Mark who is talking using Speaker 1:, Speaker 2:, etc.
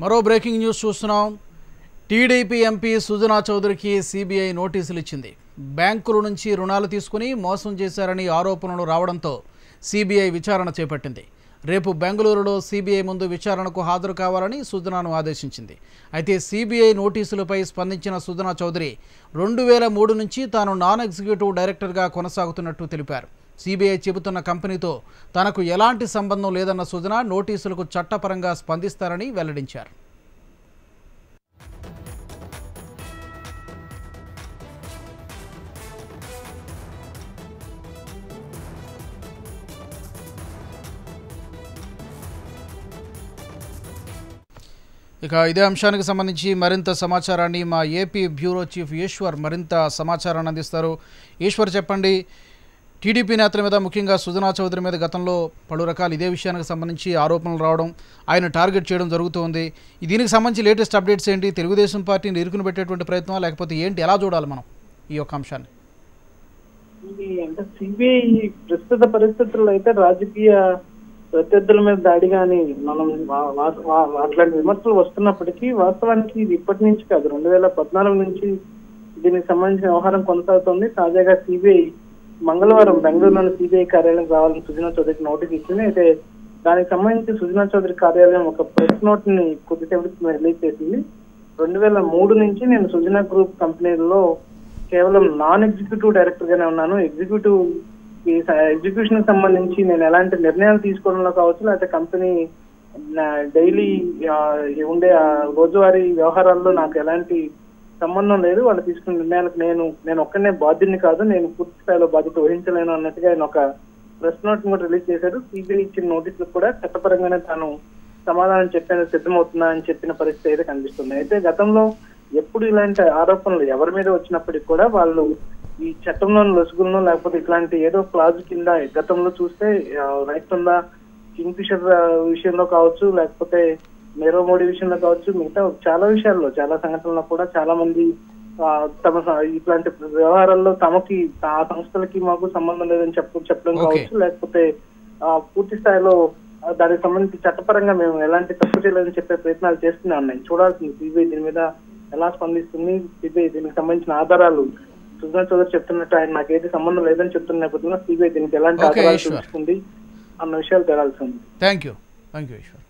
Speaker 1: మరో breaking news చూస్తున్నాం. TDP MP Sujana చౌదరికి CBI నోటీసులు ఇచ్చింది. బ్యాంకుల నుంచి రుణాలు తీసుకుని మోసం చేశారని ఆరోపణలు రావడంతో సిబిఐ విచారణ చేపట్టింది. రేపు బెంగళూరులో సిబిఐ ముందు విచారణకు హాజరు కావాలని సుజనాను ఆదేశించింది. అయితే సిబిఐ నోటీసులపై స్పందించిన సుజనా చౌదరి 2003 నుంచి తాను నాన్ ఎగ్జిక్యూటివ్ డైరెక్టర్గా కొనసాగుతున్నట్టు తెలిపారు. సిబిఐ చెబుతున్న కంపెనీతో తనకు ఎలాంటి సంబంధం లేదన్న సుజనా నోటీసులకు చట్టపరంగా స్పందిస్తారని వెల్లడించారు. ఇక ఇదే అంశానికి సంబంధించి మరింత సమాచారాన్ని మా ఏపీ బ్యూరో చీఫ్ ఈశ్వర్ మరింత సమాచారాన్ని అందిస్తారు. ఈశ్వర్, చెప్పండి. టీడీపీ నేతల మీద, ముఖ్యంగా సుజనా చౌదరి మీద గతంలో పలు రకాల ఇదే విషయానికి సంబంధించి ఆరోపణలు రావడం, ఆయన టార్గెట్ చేయడం జరుగుతుంది. దీనికి సంబంధించి లేటెస్ట్ అప్డేట్స్ ఏంటి? తెలుగుదేశం పార్టీని ఇరుకుని పెట్టేటువంటి ప్రయత్నం లేకపోతే ఏంటి? ఎలా చూడాలి మనం ఈ యొక్క అంశాన్ని?
Speaker 2: అంటే సిబిఐ ప్రస్తుత పరిస్థితుల్లో అయితే రాజకీయ ప్రత్యర్థుల మీద దాడి కానీ మనం అట్లాంటి విమర్శలు వస్తున్నప్పటికీ వాస్తవానికి ఇది ఇప్పటి నుంచి కాదు, 2014 నుంచి దీనికి సంబంధించిన వ్యవహారం కొనసాగుతోంది. తాజాగా సిబిఐ మంగళవారం బెంగళూరులోని సిబిఐ కార్యాలయం రావాలని సుజనా చౌదరికి నోటీస్ ఇచ్చింది. అయితే దానికి సంబంధించి సుజనా చౌదరి కార్యాలయం ఒక ప్రెస్ నోట్ ని కొద్దిసేపటి రిలీజ్ చేసింది. 2003 నుంచి నేను సుజనా గ్రూప్ కంపెనీలలో కేవలం నాన్ ఎగ్జిక్యూటివ్ డైరెక్టర్ గానే ఉన్నాను. ఎగ్జిక్యూషన్ కి సంబంధించి నేను ఎలాంటి నిర్ణయాలు తీసుకోవడంలో కావచ్చు, లేకపోతే కంపెనీ డైలీ ఉండే రోజువారీ వ్యవహారాల్లో నాకు ఎలాంటి సంబంధం లేదు. వాళ్ళు తీసుకున్న నిర్ణయాలకు నేను ఒక్కనే బాధ్యుని కాదు, నేను పూర్తి స్థాయిలో బాధ్యత వహించలేను అన్నట్టుగా ఆయన ఒక ప్రెస్ నోట్ కూడా రిలీజ్ చేశారు. సిబిఐ ఇచ్చిన నోటీసులకు కూడా చట్టపరంగానే తాను సమాధానం చెప్పేందుకు సిద్ధమవుతున్నా అని చెప్పిన పరిస్థితి అయితే కనిపిస్తుంది. అయితే గతంలో ఎప్పుడు ఇలాంటి ఆరోపణలు ఎవరి మీద వచ్చినప్పటికీ కూడా వాళ్ళు ఈ చట్టంలోని లొసుగులను లేకపోతే ఇట్లాంటి ఏదో క్లాజ్ కింద గతంలో చూస్తే రైట్ కింద కింగ్ ఫిషర్ విషయంలో కావచ్చు, లేకపోతే నీరవ్ మోడీ విషయంలో కావచ్చు, మిగతా చాలా విషయాల్లో చాలా సంఘటనల్లో కూడా చాలా మంది తమ ఇట్లాంటి వ్యవహారాల్లో తమకి ఆ సంస్థలకి మాకు సంబంధం లేదని చెప్పడం కావచ్చు, లేకపోతే పూర్తి స్థాయిలో దానికి సంబంధించి చట్టపరంగా మేము ఎలాంటి తప్పు చేయలేదని చెప్పే ప్రయత్నాలు చేస్తూనే ఉన్నాయి. చూడాల్సింది సిబిఐ దీని మీద ఎలా స్పందిస్తుంది. సిబిఐ దీనికి సంబంధించిన ఆధారాలు సుజనా చౌదరి చెప్తున్నట్టు ఆయన నాకేది సంబంధం లేదని చెప్తున్న నేపథ్యంలో సిబిఐ దీనికి ఎలాంటి ఆధారాలు చూపిస్తుంది అన్న విషయాలు తెలాల్సి ఉంది.
Speaker 1: Thank you Eshwar.